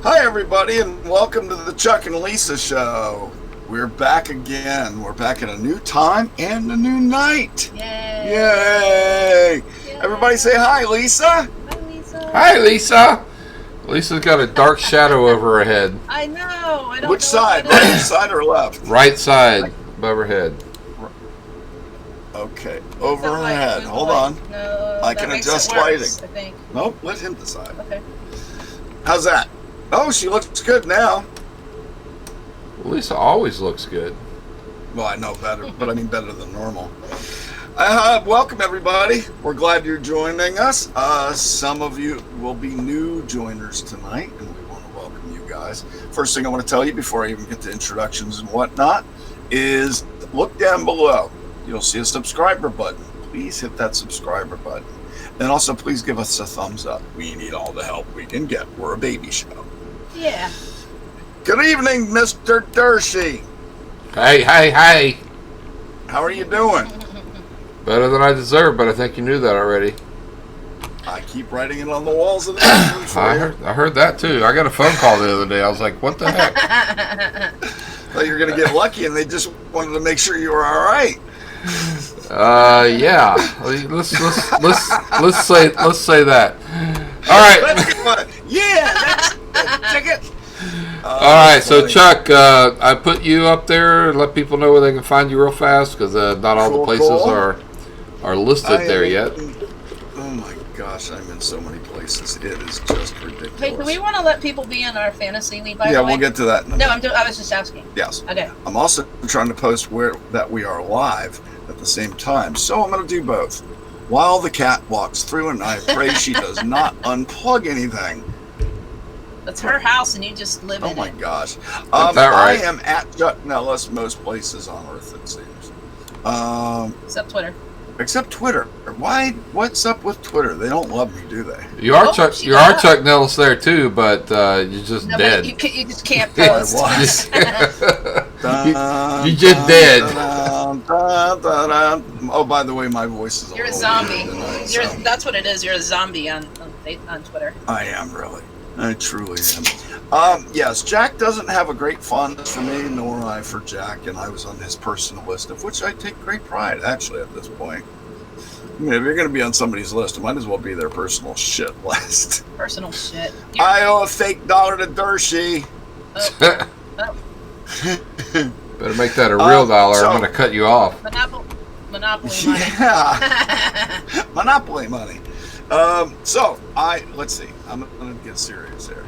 Hi, everybody, and welcome to the Chuck and Lisa Show. We're back again. We're back at a new time and a new night. Yay! Yay! Everybody say hi, Lisa. Hi, Lisa. Hi, Lisa. Lisa's got a dark shadow over her head. I know. I don't Which know side? what it Right is. side or left? Right side above her head. Okay, over The her light, head. who's the Hold light? on. No, I that can makes adjust it worse, lighting. I think. Nope, let him decide. Okay. How's that? Oh, she looks good now. Lisa always looks good. Well, I know better, but I mean better than normal. Welcome, everybody. We're glad you're joining us. Some of you will be new joiners tonight, and we want to welcome you guys. First thing I want to tell you before I even get to introductions and whatnot is look down below. You'll see a subscriber button. Please hit that subscriber button. And also, please give us a thumbs up. We need all the help we can get. We're a baby show. Yeah. Good evening, Mr. Dershey. Hey. How are you doing? Better than I deserve, but I think you knew that already. I keep writing it on the walls of the bedroom for you. I heard that too. I got a phone call the other day. I was like, what the heck? Thought you were going to get lucky, and they just wanted to make sure you were all right. Yeah. Let's say that. All right. Yeah, take it. All right. So Chuck, I put you up there. Let people know where they can find you real fast because not all the places are listed there yet. Oh my gosh, I'm in so many places. It is just ridiculous. Hey, do we want to let people be in our fantasy league? By Yeah, the way? we'll get to that in a minute. No, I was just asking. Yes. Okay. I'm also trying to post that we are live at the same time, so I'm going to do both. While the cat walks through, and I pray she does not unplug anything. That's her house, and you just live in Oh my it. gosh. Is that right? I am at Chuck Nellis most places on Earth, it seems. Except Twitter. Except Twitter. Why? What's up with Twitter? They don't love me, do they? You are Oh, Chuck. she You are does. Chuck Nellis there too, but you're just No, dead. but you just can't I post. was. You just dead. Oh, by the way, my voice is You're a little zombie. weird tonight, You're, so that's what it is. You're a zombie on Twitter. I am really. I truly am. Yes, Jack doesn't have a great fondness for me, nor I for Jack, and I was on his personal list, of which I take great pride, actually, at this point. I mean, if you're going to be on somebody's list, it might as well be their personal shit list. Personal shit. I owe a fake dollar to Dershey. Better make that a real dollar. so- I'm going to cut you off. Monopoly money. Yeah. Monopoly money. Let's see. I'm going to get serious here.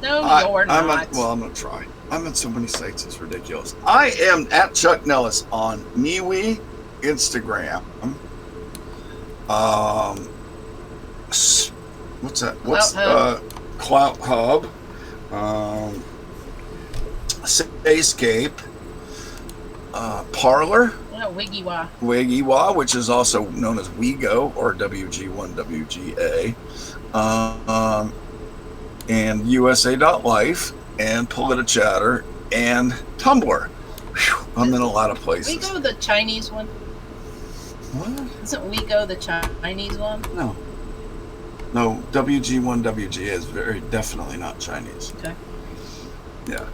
No, you're not. I'm going to try. I'm on so many sites, it's ridiculous. I am at Chuck Nellis on MeWe, Instagram. What's that? What's Clout Hub? Escape. Parlor. Yeah, Wiggy-Wah. Wiggy-Wah, which is also known as Wego or WG1WGA, and USA.life, and PolitiChatter, and Tumblr. Whew, I'm in a lot of places. We go the Chinese one. What? Isn't We Go the Chinese one? No. No, WG1WG is very definitely not Chinese. Okay. Yeah.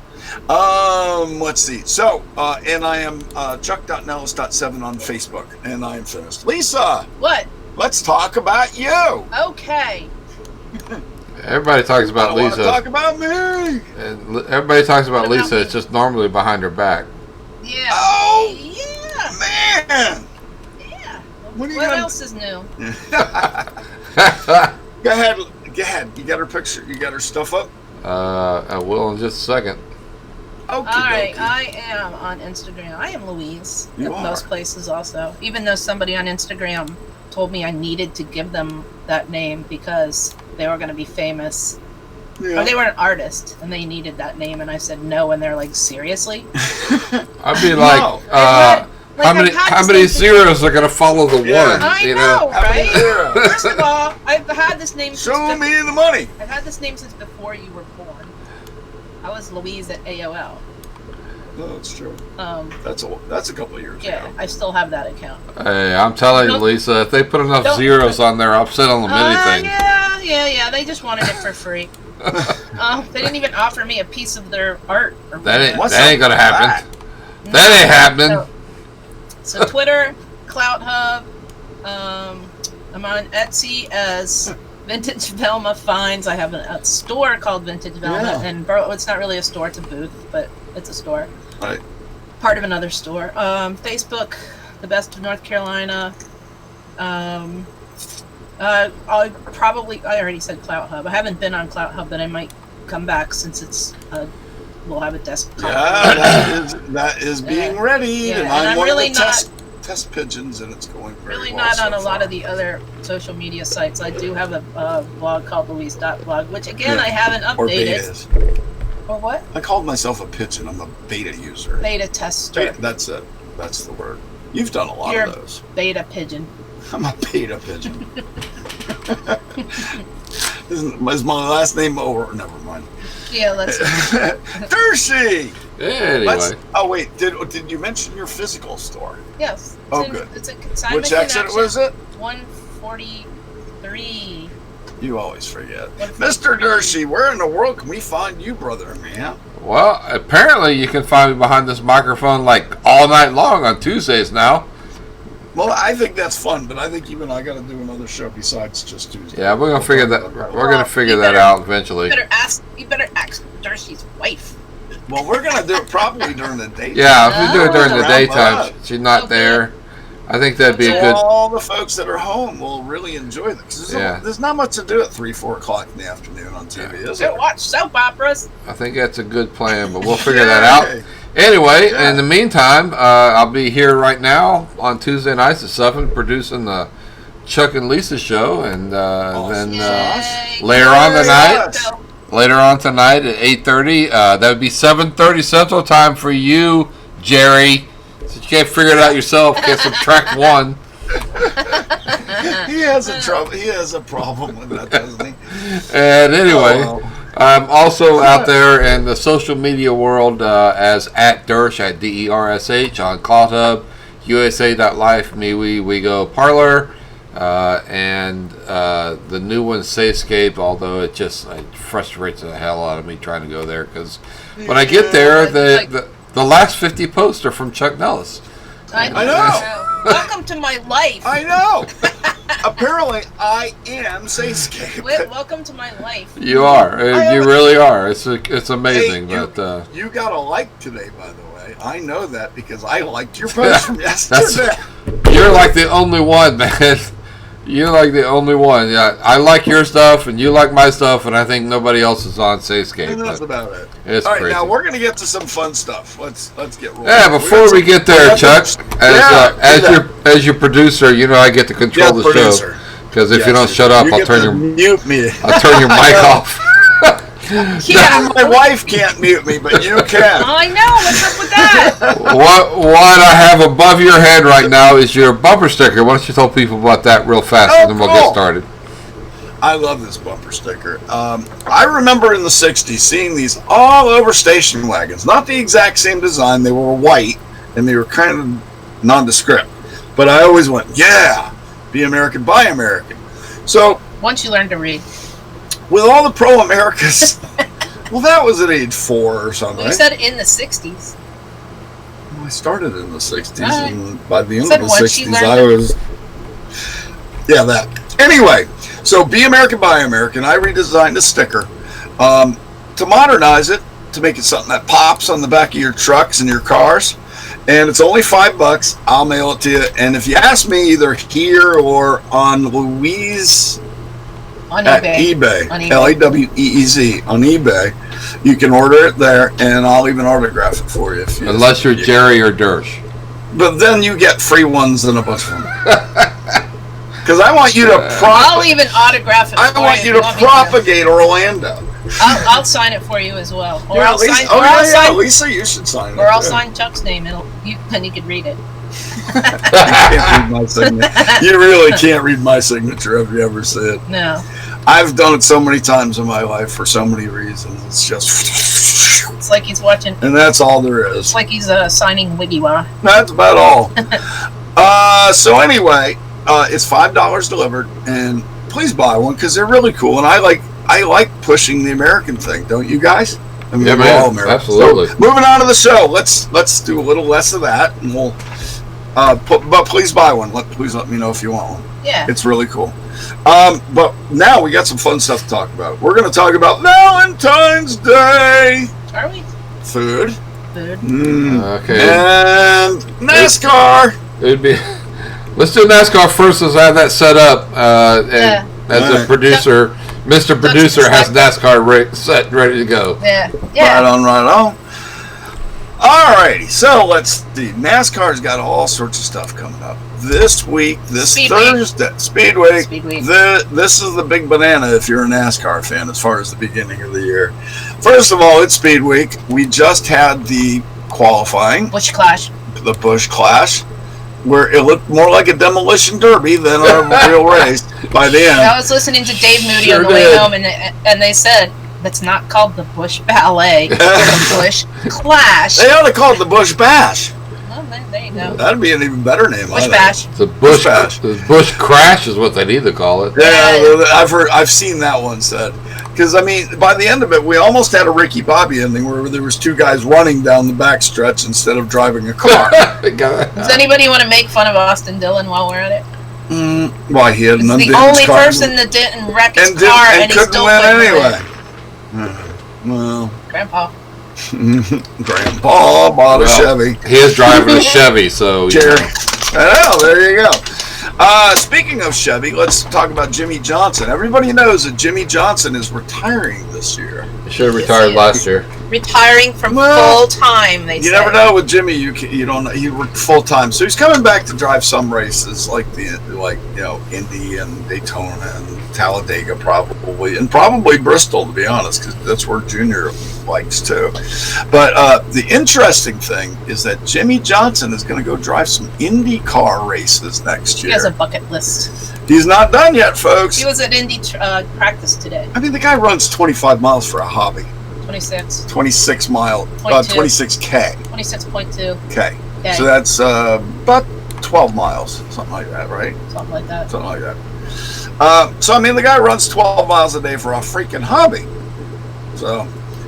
Let's see. So, and I am Chuck.Nellis.7 on Facebook, and I am finished. Lisa, What? let's talk about you. Okay. Everybody talks about I want Lisa. to talk about me. And everybody talks about What about Lisa. me? It's just normally behind her back. Yeah. Oh, Yeah. man. Yeah. What are you What gonna- else is new? Go ahead. Go ahead. You got her picture. You got her stuff up. I will in just a second. Okay. All right, I am on Instagram. I am Louise You at are. most places also. Even though somebody on Instagram told me I needed to give them that name because they were going to be famous. Or they were an artist and they needed that name, and I said no, and they're like, seriously? I'd be like, No. Like, how many I've had how this many name zeros are gonna follow the Yeah. one? I you know, How many right? zeros? First of all, I've had this name Show since me the money. I've had this name since before you were born. I was Louise at AOL. No, it's true. Um, That's a couple of years yeah, ago. I still have that account. Hey, I'm telling you, Don't- Lisa, if they put enough don't- zeros on there, I'll send them anything. Yeah. They just wanted it for free. They didn't even offer me a piece of their art. Or That ain't, What's that ain't up gonna with happen. That ain't happening. So Twitter, Clout Hub. I'm on Etsy as Vintage Velma Finds. I have a store called Vintage Velma, Yeah. and it's not really a store; it's a booth, but it's a store. Right. Part of another store. Facebook, The Best of North Carolina. I already said Clout Hub. I haven't been on Clout Hub, but I might come back since it's we'll have a desktop. Yeah, that is being Yeah. readied, Yeah, and and I'm I'm one really of the test pigeons, and it's going very Really well not so on a lot far. of the other social media sites. I do have a blog called Louise.blog, which again Yeah. I haven't Or updated. betas. Or what? I called myself a pigeon. I'm a beta user. Beta tester. That's it. That's the word. You've done a lot You're- of those. Beta pigeon. I'm a beta pigeon. Is my last name over? Never mind. Yeah, let's. Dershey! Anyway, Oh wait, did you mention your physical store? Yes. It's Oh, in, good. It's a consignment Which exit connection. was it? 143. You always forget. 143. Mr. Dershey, where in the world can we find you, brother, man? well, apparently you can find me behind this microphone like all night long on Tuesdays now. Well, I think that's fun, but I think you and I got to do another show besides just Tuesday. Yeah, we're gonna figure that. We're gonna figure you that better- out eventually. You better ask Darcy's wife. Well, we're gonna do it probably during the day. Yeah, if we do it during the Oh. daytime, she's not Okay. there. I think that'd be a So good. all the folks that are home will really enjoy this. Yeah. There's not much to do at 3-4 o'clock in the afternoon on TV, is there? Don't watch soap operas. I think that's a good plan, but we'll figure that out. Yay. Anyway, Yeah. in the meantime, I'll be here right now on Tuesday nights at 7 producing the Chuck and Lisa show, and Awesome. then Yay. later on tonight, Yes. later on tonight at 8:30, that would be 7:30 Central Time for you, Jerry. Since you can't figure it out yourself, can't subtract one. He has a trouble. He has a problem with that, doesn't he? And anyway, Oh. I'm also out there in the social media world as @Dersh at DERSH on CloudHub, USA.life, MeWe, WeGo, Parlor, and the new one, Sayscape. Although it frustrates the hell out of me trying to go there because when I get there, the last 50 posts are from Chuck Nellis. I know. Welcome to my life. I know. Apparently, I am Sayscape. Welcome to my life. You are, you really are. It's amazing, Hey, but. You got a like today, by the way. I know that because I liked your post from yesterday. You're like the only one, man. You're like the only one. Yeah, I like your stuff, and you like my stuff, and I think nobody else is on Sayscape. And that's but about it. It's All right, crazy. now we're gonna get to some fun stuff. Let's get rolling. Yeah, before we get there, Chuck, as your producer, you know I get to control the show. Because if you don't shut up, I'll turn your mute me. I'll turn your mic off. Yeah. My wife can't mute me, but you can. I know. What's up with that? What I have above your head right now is your bumper sticker. Why don't you tell people about that real fast, Oh, and then we'll get cool. started. I love this bumper sticker. I remember in the 60s seeing these all over station wagons. Not the exact same design. They were white, and they were kind of nondescript. But I always went, yeah, be American, buy American. So Once you learn to read. With all the Pro Americas. Well, that was at age 4 or something. You said in the 60s. Well, I started in the 60s, Right. and by the end Said of the once you 60s, learn I to- was. Yeah, that. Anyway, so Be American, Buy American. I redesigned a sticker to modernize it, to make it something that pops on the back of your trucks and your cars. And it's only $5. I'll mail it to you. And if you ask me, either here or on Louise On at eBay. eBay, On eBay. Laweez on eBay, you can order it there, and I'll even autograph it for you. If you Unless you're Jerry or Dersh. But then you get free ones and a bunch of them. Because I want you to I'll even autograph it I for want you if to want me propagate Orlando. I'll sign it for you as well. Or Yeah, I'll sign, oh, or I'll yeah, sign, Lisa, you should sign it. or I'll too. sign Chuck's name, and then you could read it. I can't read my signature. You really can't read my signature if you ever see it. No, I've done it so many times in my life for so many reasons. It's just, it's like he's watching. and that's all there is. It's like he's signing Wiggy-Wah. That's about all. So anyway, it's $5 delivered, and please buy one because they're really cool, and I like pushing the American thing, don't you guys? I mean, Yeah, we're man, all American. absolutely. So, moving on to the show, let's do a little less of that, and we'll. But please buy one. Please let me know if you want one. Yeah. It's really cool. But now we got some fun stuff to talk about. We're going to talk about Valentine's Day Are we? food. Food. Okay. And NASCAR. It'd be. Let's do NASCAR first, as I have that set up. And Yeah. as All a right. producer, Mr. Producer has NASCAR set ready to go. Yeah. Right Yeah. on, right on. Alrighty, so let's see. NASCAR's got all sorts of stuff coming up this week, this Speed Week. Thursday. Speed Week. Speed Week. This is the big banana if you're a NASCAR fan as far as the beginning of the year. First of all, it's Speed Week. We just had the qualifying, Bush Clash. the Busch Clash, where it looked more like a demolition derby than a real race by the end. I was listening to Dave Moody Sure on the way did. home, and they said that's not called the Bush Ballet, it's the Bush Clash. They ought to call it the Busch Bash. Well, there you go. That'd be an even better name. I Bush think. Bash. The Bush Bash. the Bush Crash is what they need to call it. Yeah, I've seen that one said. Because I mean, by the end of it, we almost had a Ricky Bobby ending where there was two guys running down the back stretch instead of driving a car. Does anybody want to make fun of Austin Dillon while we're at it? Why he had It's an the undamaged only car person that didn't wreck his and, car, and and he couldn't still win couldn't anyway. win. Well, Grandpa. Grandpa bought a Chevy. He is driving a Chevy, so you Jerry. know. Oh, there you go. Speaking of Chevy, let's talk about Jimmy Johnson. Everybody knows that Jimmy Johnson is retiring this year. He should have Yes, retired he last year. Retiring from Well, full time, they You say. never know with Jimmy. You don't know. He worked full time, so he's coming back to drive some races like Indy and Daytona and Talladega probably, and probably Bristol to be honest, because that's where Junior likes too. But the interesting thing is that Jimmy Johnson is going to go drive some IndyCar races next He year. has a bucket list. He's not done yet, folks. He was at Indy practice today. I mean, the guy runs 25 miles for a hobby. 26. 26 mile, 0.2. 26K. 26.2. Okay. Yeah, So that's about 12 miles, something like that, right? something like that. Something like that. So, I mean, the guy runs 12 miles a day for a freaking hobby. So,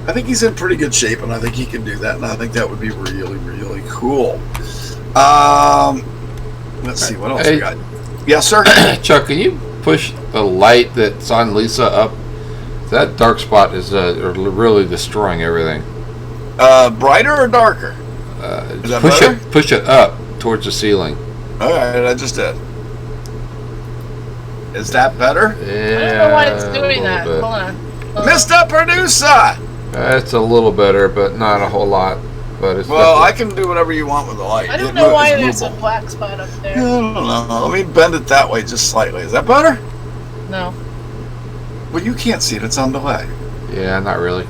I think he's in pretty good shape, and I think he can do that, and I think that would be really, really cool. Let's see, what else we got? Yes, sir? Chuck, can you push the light that's on Lisa up? That dark spot is really destroying everything. Brighter or darker? Is that better? Push it up towards the ceiling. All right, I just did. Is that better? Yeah, I don't know why it's a doing little that. bit. Hold on. Mr. Producer! It's a little better, but not a whole lot. But it's Well, I definitely- can do whatever you want with the light. I don't It know mo- why it's there's a movable. black spot up I there. don't know. Let me bend it that way just slightly. Is that better? No. Well, you can't see it. It's on delay. yeah, not really.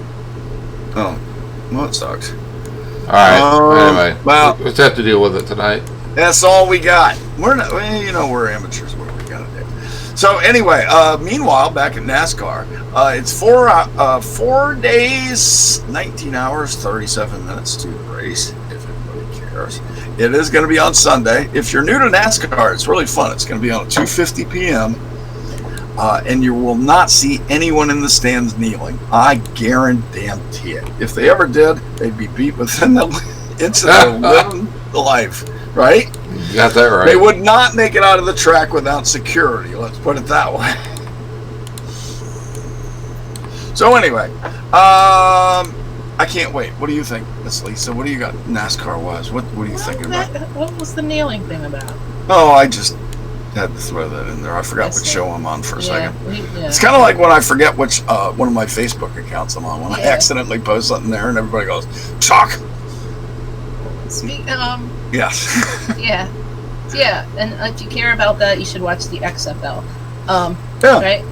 Oh, well, it sucks. All right. Anyway, well- let's have to deal with it tonight. That's all we got. We're not, well, we're amateurs. What are we gonna do? So anyway, meanwhile, back at NASCAR, it's 4 days, 19 hours, 37 minutes to the race. If anybody cares, it is going to be on Sunday. If you're new to NASCAR, it's really fun. It's going to be on at 2:50 p.m. and you will not see anyone in the stands kneeling. I guarantee it. If they ever did, they'd be beat within the inch of their living life, right? You got that right. They would not make it out of the track without security. Let's put it that way. So anyway, I can't wait. What do you think, Miss Lisa? What do you got NASCAR-wise? What are you thinking about? What was the kneeling thing about? Oh, I just had to throw that in there. I forgot what show I'm on for a second. Yeah. It's kind of like when I forget which one of my Facebook accounts I'm on. When I accidentally post something there and everybody goes, "Chalk." Yes. Yeah. And if you care about that, you should watch the XFL. Right.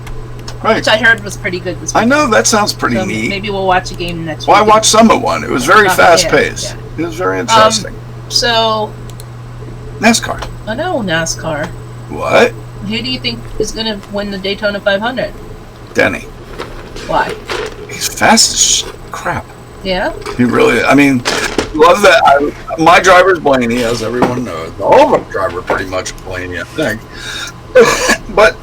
Which I heard was pretty good this week. I know, that sounds pretty So neat. maybe we'll watch a game next week. Well, I watched some of one. It was very fast Yeah. paced. It was very interesting. So, NASCAR. I know NASCAR. What? Who do you think is going to win the Daytona 500? Denny. Why? He's fast as crap. Yeah? He really, I mean, love that. My driver's Blaney, as everyone knows. All of my driver pretty much Blaney, I think. But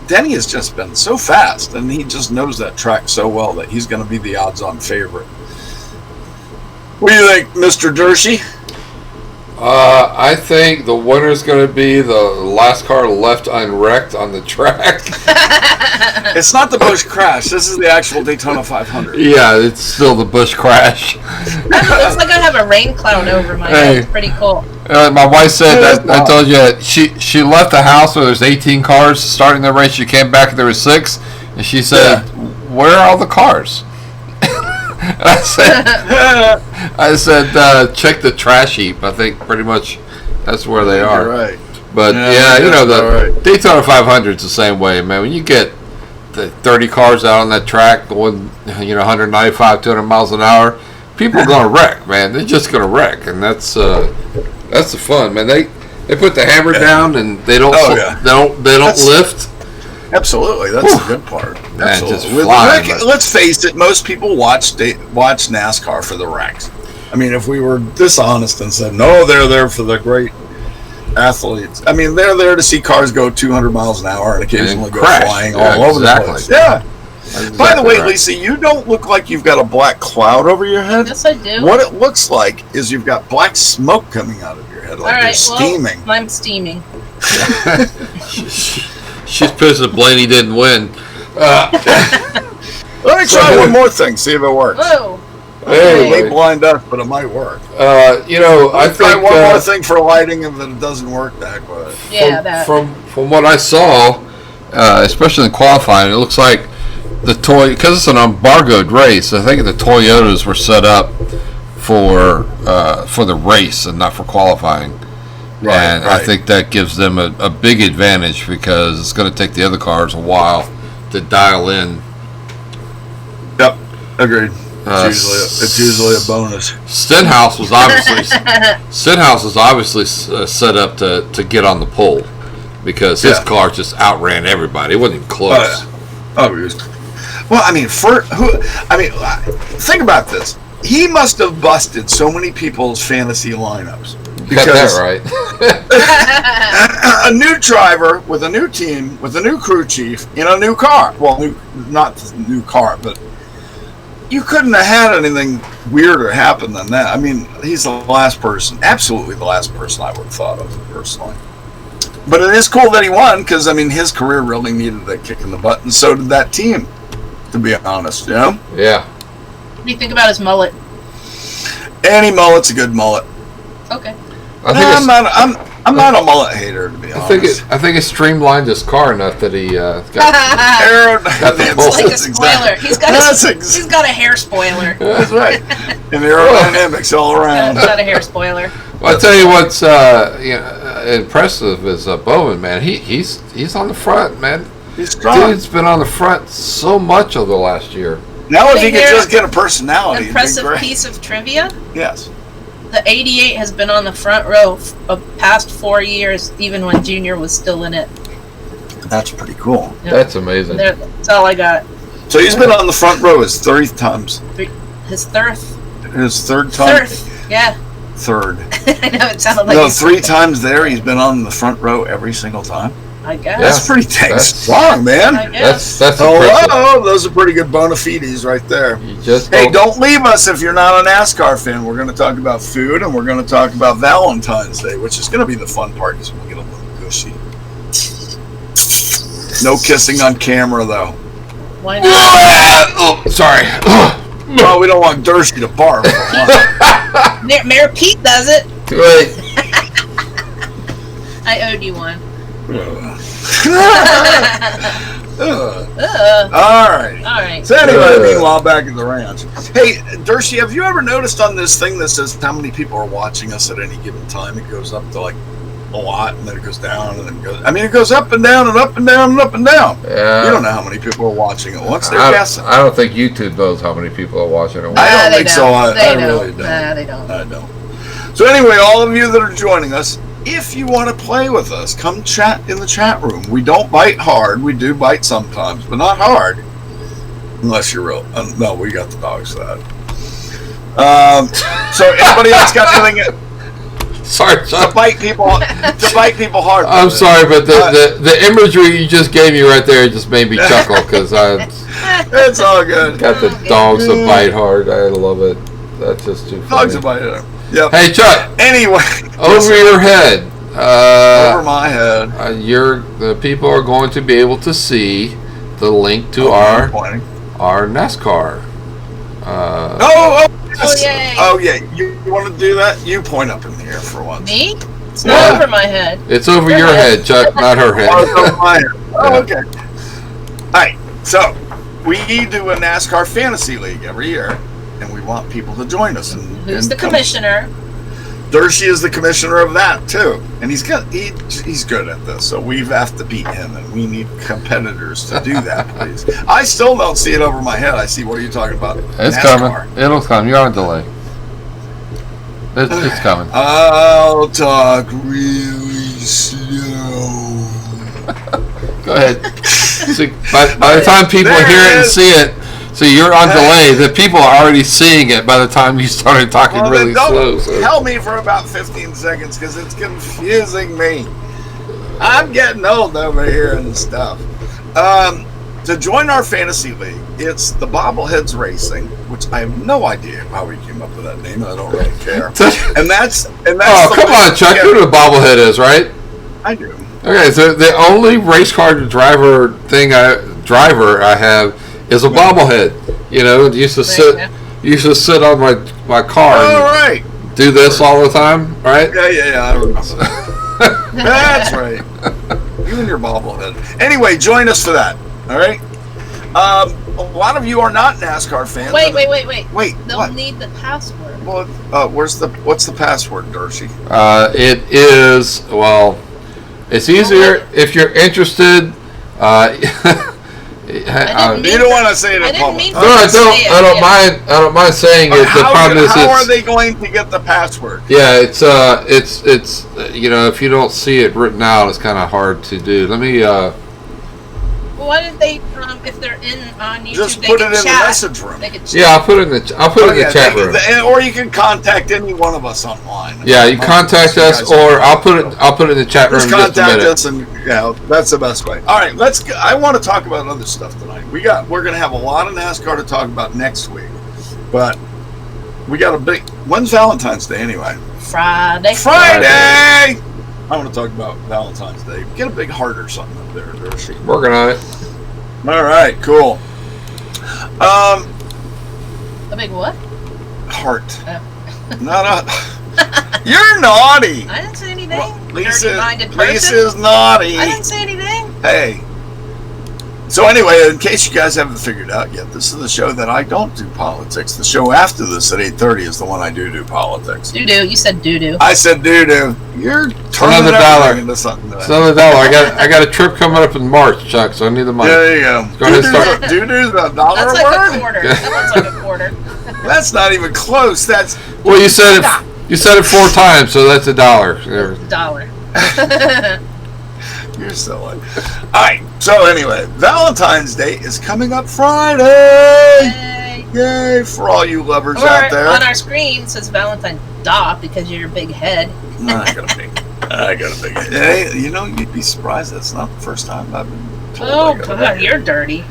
Denny has just been so fast, and he just knows that track so well that he's going to be the odds-on favorite. What do you think, Mr. Dershey? I think the winner's going to be the last car left unwrecked on the track. It's not the Busch crash. This is the actual Daytona 500. Yeah, it's still the Busch crash. It looks like I have a rain cloud over my head. It's pretty cool. My wife said that I told you that she left the house where there's 18 cars starting the race. She came back and there were 6, and she said, "Where are all the cars?" I said, check the trash heap. I think pretty much that's where they are. You're right. But the Daytona 500 is the same way, man. When you get the 30 cars out on that track going, 195, 200 miles an hour, people are gonna wreck, man. They're just gonna wreck, and that's the fun, man. They put the hammer down and they don't lift. Absolutely, that's the good part. Man, Absolutely. just flying, Let's face it, most people watch NASCAR for the wrecks. I mean, if we were dishonest and said, no, they're there for the great athletes. I mean, they're there to see cars go 200 miles an hour and occasionally go flying all over the place. Yeah. Exactly. By the way, Lisa, you don't look like you've got a black cloud over your head. Yes, I do. What it looks like is you've got black smoke coming out of your head, like you're steaming. Well, I'm steaming. She's pissed that Blaney didn't win. Let me try one more thing, see if it works. Whoa. Hey, it may blind us, but it might work. I try think one more thing for lighting, and then it doesn't work that way. Yeah, from what I saw, especially in qualifying, it looks like because it's an embargoed race. I think the Toyotas were set up for the race and not for qualifying. Right. I think that gives them a big advantage because it's going to take the other cars a while to dial in. Yep, agreed. It's usually a bonus. Stenhouse was obviously set up to get on the pole because his car just outran everybody. It wasn't even close. Well, I mean, think about this. He must have busted so many people's fantasy lineups. Got that right. A new driver with a new team, with a new crew chief, in a new car. Well, not the new car, but you couldn't have had anything weirder happen than that. I mean, he's the last person, absolutely the last person I would have thought of personally. But it is cool that he won because, I mean, his career really needed a kick in the butt, and so did that team, to be honest, Yeah. What do you think about his mullet? Any mullet's a good mullet. Okay. I'm not a mullet hater, to be honest. I think it streamlined his car enough that he got It's like a spoiler. He's got a hair spoiler. That's right. And aerodynamics all around. He's got a hair spoiler. Well, I'll tell you what's impressive is Bowman, man. He's on the front, man. He's strong. Dude's been on the front so much over the last year. Now if he could just get a personality. Impressive piece of trivia. Yes. The 88 has been on the front row of past 4 years, even when Junior was still in it. That's pretty cool. Yep. That's amazing. That's all I got. So he's been on the front row his 30 times. His third. His third time. Yeah. Third. I know it sounded like. No, 3 times there. He's been on the front row every single time. I guess. That's pretty dang strong, man. I guess. That's impressive. Oh, those are pretty good bona fides right there. You just Hey, don't leave us if you're not a NASCAR fan. We're going to talk about food, and we're going to talk about Valentine's Day, which is going to be the fun part because we'll get a little gushy. No kissing on camera, though. Why not? Oh, sorry. Oh, we don't want Dershey to barf for one. Mayor Pete does it. Too late. I owed you one. All right. All right. So anyway, meanwhile, back at the ranch. Hey, Dershey, have you ever noticed on this thing that says how many people are watching us at any given time? It goes up to like a lot, and then it goes down, and then it goes. I mean, it goes up and down and up and down and up and down. Yeah. You don't know how many people are watching at once. They're guessing. I don't think YouTube knows how many people are watching it. I don't They think so. I They really don't. Nah, they don't. I don't. So anyway, all of you that are joining us, if you want to play with us, come chat in the chat room. We don't bite hard. We do bite sometimes, but not hard. Unless you're real. No, we got the dogs for that. So anybody else got anything Sorry, to bite people hard? I'm sorry, but the imagery you just gave me right there just made me chuckle because I It's all good. got the dogs that bite hard. I love it. That's just too Dogs funny. that bite hard. Yep. Hey, Chuck. Anyway, Over your head. over my head. The people are going to be able to see the link to I'm pointing. our NASCAR. Yes. yay. Oh yeah. You want to do that? You point up in the air for once. Me? It's Yeah. not over my head. It's over your head, Chuck, not her head. Oh, okay. All right. So we do a NASCAR fantasy league every year, and we want people to join us. Who's the commissioner? Dershey is the commissioner of that too, and he's good at this. So we have to beat him, and we need competitors to do that, please. I still don't see it over my head. I see. What are you talking about? It's NASCAR. coming. It'll come. You're on delay. It's coming. I'll talk really slow. Go ahead. See, by the time people There hear it it and is. see it, so you're on delay. The people are already seeing it by the time you started talking Well, really then slow. don't So. tell me for about 15 seconds because it's confusing me. I'm getting old over here and stuff. To join our fantasy league, it's the Bobbleheads Racing, which I have no idea how we came up with that name. I don't really care. and that's Oh, the come on, Chuck. yeah, You know what a bobblehead is, right? I do. Okay, so the only race car driver I have is a bobblehead. You know, used to sit on my car All and right. do this all the time, right? Yeah, I remember that. That's right. You and your bobblehead. Anyway, join us for that. All right. A lot of you are not NASCAR fans. Wait. Wait. They'll What? need the password. Well, what's the password, Dershey? It is, well, it's easier if you're interested. didn't You don't want to say it I in didn't public. mean No, to I say it, don't yeah. mind. I don't mind saying it. The problem is, How are they going to get the password? yeah, it's you know, if you don't see it written out, it's kind of hard to do. Let me Well, why did they? If they're on YouTube, Just they put it can in the chat. message room. They can chat. yeah, I'll put it in the chat room. Or you can contact any one of us online. Yeah, you contact us, or I'll put it in the chat room Just in just a contact minute. us, and that's the best way. All right, I want to talk about other stuff tonight. We're going to have a lot of NASCAR to talk about next week, but we got a big. When's Valentine's Day anyway? Friday. Friday. I want to talk about Valentine's Day. Get a big heart or something up there, Dershey. Working on it. All right, cool. A big what? Heart. Oh. Not a. You're naughty. I didn't say anything. Well, Dirty-minded person. Lisa's naughty. I didn't say anything. Hey. So anyway, in case you guys haven't figured out yet, this is the show that I don't do politics. The show after this at 8:30 is the one I do politics. Doo-doo. You said doo-doo. I said doo-doo. You're turning Another everything dollar. into something. It's another $1. I got a trip coming up in March, Chuck. So I need the money. There you go. Go ahead and start. Doo-doo's a dollar That's a like a word? quarter. That one's like a quarter. That's not even close. That's Well, you said it. You said it 4 times, so that's $1. There. Dollar. You're silly. All right. So anyway, Valentine's Day is coming up Friday. Yay. Yay for all you lovers Or out there. on our screen it says Valentine Da because you're your big head. Not gonna be. I got a big head. Hey, you know, you'd be surprised. That's not the first time I've been told. Oh, I got a God, big head. you're dirty.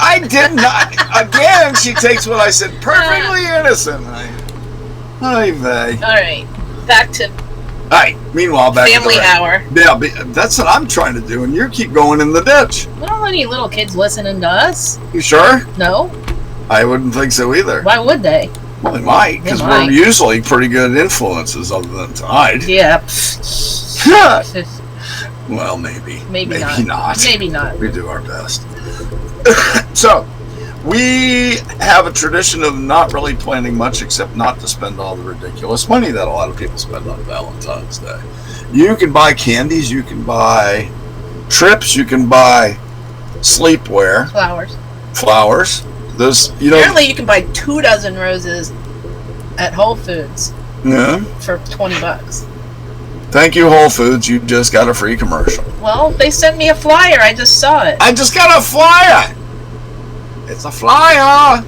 I did not. Again, she takes what I said perfectly innocent. Hi, vey. All right, back to Hi. Meanwhile, back family to the hour. Yeah, that's what I'm trying to do, and you keep going in the ditch. We don't want any little kids listening to us. You sure? No? I wouldn't think so either. Why would they? Well, they might, because They we're might. usually pretty good influences other than tonight. Yeah. Well, maybe. Maybe not. Maybe not. We do our best. So, we have a tradition of not really planning much except not to spend all the ridiculous money that a lot of people spend on Valentine's Day. You can buy candies, you can buy trips, you can buy sleepwear, flowers. Those, you know. Apparently, you can buy 24 roses at Whole Foods Yeah. for $20. Thank you, Whole Foods. You just got a free commercial. Well, they sent me a flyer. I just saw it. I just got a flyer. It's a flyer.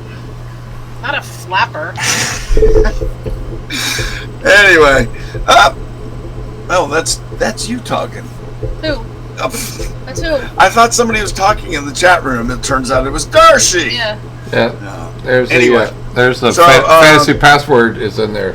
Not a flapper. Anyway, oh, that's you talking. Who? That's who? I thought somebody was talking in the chat room. It turns out it was Darcy. Yeah. Yeah. No. There's Anyway. there's the So, fantasy password is in there.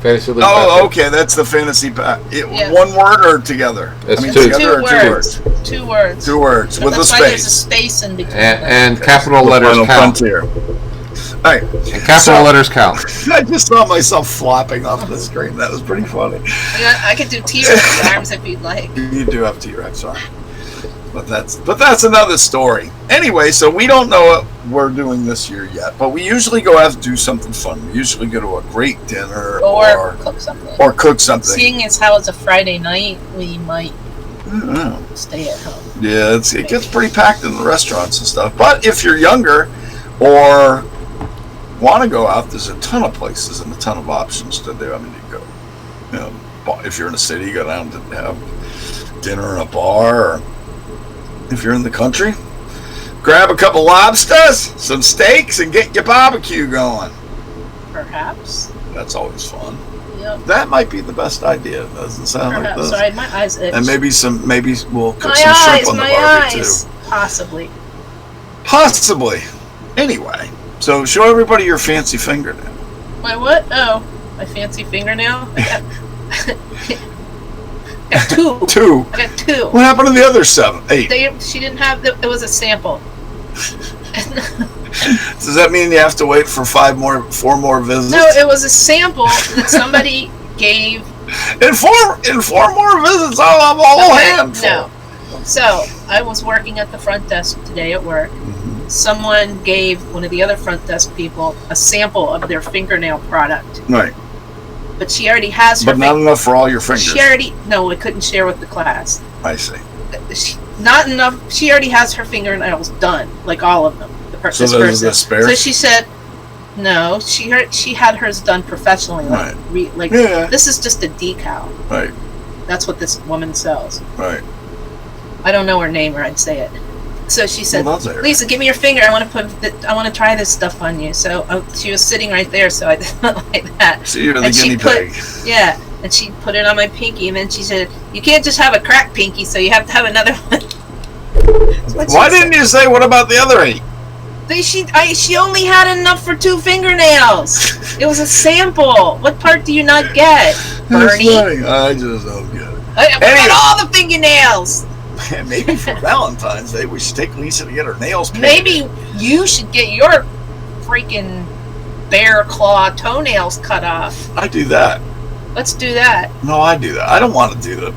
Fantasy League Oh, password. okay. That's the fantasy. Yeah. One word or together? It's two. Together or 2 words. 2 words. 2 words But with a that's why there's a space. space in between. And capital The letters Final count. Frontier. All right. And capital So- letters count. I just saw myself flopping off the screen. That was pretty funny. I could do T-Rex arms if you'd like. You do have T-Rex arm. But that's another story. Anyway, so we don't know what we're doing this year yet, but we usually go out to do something fun. We usually go to a great dinner Or cook something. or cook something. Seeing as how it's a Friday night, we might I don't know. stay at home. Yeah, it gets pretty packed in the restaurants and stuff. But if you're younger or want to go out, there's a ton of places and a ton of options to do. I mean, you go, you know, if you're in a city, you go down to have dinner in a bar, or if you're in the country, grab a couple lobsters, some steaks, and get your barbecue going. Perhaps. That's always fun. Yep. That might be the best idea. Doesn't sound like Perhaps. this. Sorry, my eyes itch. And maybe we'll cook my some shrimp eyes, on the my barbecue eyes. too. Possibly. Possibly. Anyway, so show everybody your fancy fingernail. My what? Oh, my fancy fingernail. I got 2. 2. I got 2. What happened to the other 7, 8? She didn't have. It was a sample. Does that mean you have to wait for 4 more visits? No, it was a sample that somebody gave. In 4 more visits, I'll have a whole handful. No. So I was working at the front desk today at work. Someone gave one of the other front desk people a sample of their fingernail product, Right, but she already has her. but not enough for all your fingers. She already no, it couldn't share with the class. I see. Not enough. She already has her fingernails done, like all of them. So those are the spares? So she said, no, she had hers done professionally. Like, Yeah. This is just a decal. Right, That's what this woman sells. right. I don't know her name, or I'd say it. So she said, Well, that's Lisa, give me your finger. I want to try this stuff on you. So she was sitting right there, so I did it like that. So you're the And she guinea put- pig. Yeah, and she put it on my pinky, and then she said, you can't just have a cracked pinky, so you have to have another one. Why didn't you say, what about the other 8? She only had enough for 2 fingernails. It was a sample. What part do you not get, Bernie? I just don't get it. I got all the fingernails. Maybe for Valentine's Day, we should take Lisa to get her nails painted. Maybe you should get your freaking bear claw toenails cut off. I do that. Let's do that. No, I do that. I don't want to do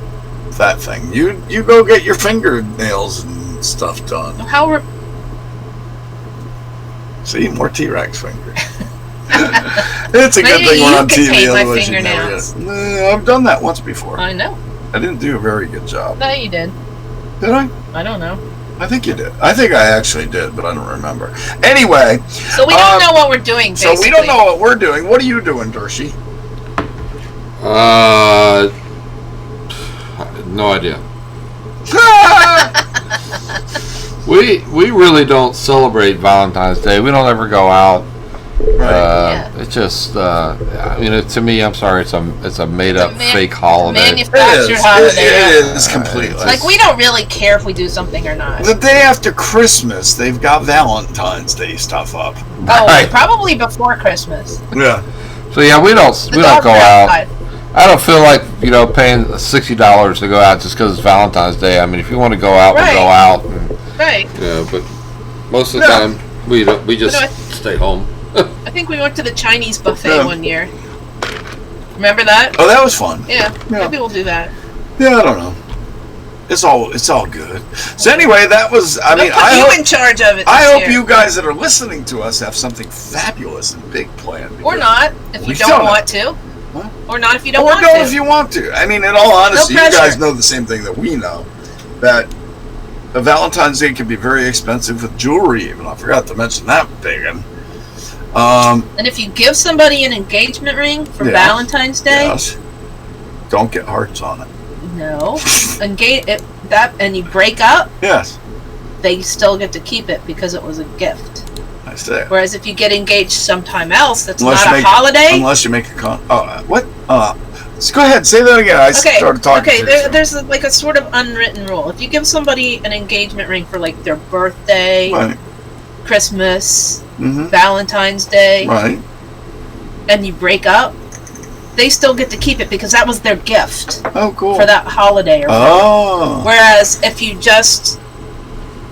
that thing. You go get your fingernails and stuff done. How? See, more T-Rex fingers. It's a good Maybe thing we're you on could TV. paint my Otherwise, you'd never fingernails. get it. I've done that once before. I know. I didn't do a very good job. No, you did. Did I? I don't know. I think you did. I think I actually did, but I don't remember. Anyway, So we don't know what we're doing. so Basically. we don't know what we're doing. What are you doing, Dershie? No idea. We really don't celebrate Valentine's Day. We don't ever go out Right. It just, I mean, to me, I'm sorry, it's a made up fake holiday. Manufactured It holiday. is completely. Like, we don't really care if we do something or not. The day after Christmas, they've got Valentine's Day stuff up. Oh, Right. probably before Christmas. Yeah. So yeah, we don't The go dogs are out. outside. I don't feel like paying $60 to go out just because it's Valentine's Day. I mean, if you want to go out, Right. we'll go out. And, Right. but most of the time we just stay home. I think we went to the Chinese buffet Yeah. one year. Remember that? Oh, that was fun. Yeah. Yeah. Maybe we'll do that. Yeah, I don't know. It's all good. So anyway, that was. I mean, They'll put you in charge of it. I this hope year. you guys that are listening to us have something fabulous and big planned. Or not, if We you still don't don't. want to. Huh? Or not if you don't Or want don't to. if you want to. I mean, in all honesty, you pressure. guys know the same thing that we know. That a Valentine's Day can be very expensive with jewelry. Even I forgot to mention that big one. And if you give somebody an engagement ring for Yeah. Valentine's Day, Yes. Don't get hearts on it. no, and you break up, Yes, they still get to keep it because it was a gift. I say. Whereas if you get engaged sometime else, that's Unless not you a make- holiday. Unless you make a what? Just go ahead. Say that again. I started talking. Okay. to you. There's like a sort of unwritten rule. If you give somebody an engagement ring for like their birthday, Right. Christmas, Mm-hmm. Valentine's Day, Right. and you break up, they still get to keep it because that was their gift Oh, cool. for that holiday. Or Oh. Whereas if you just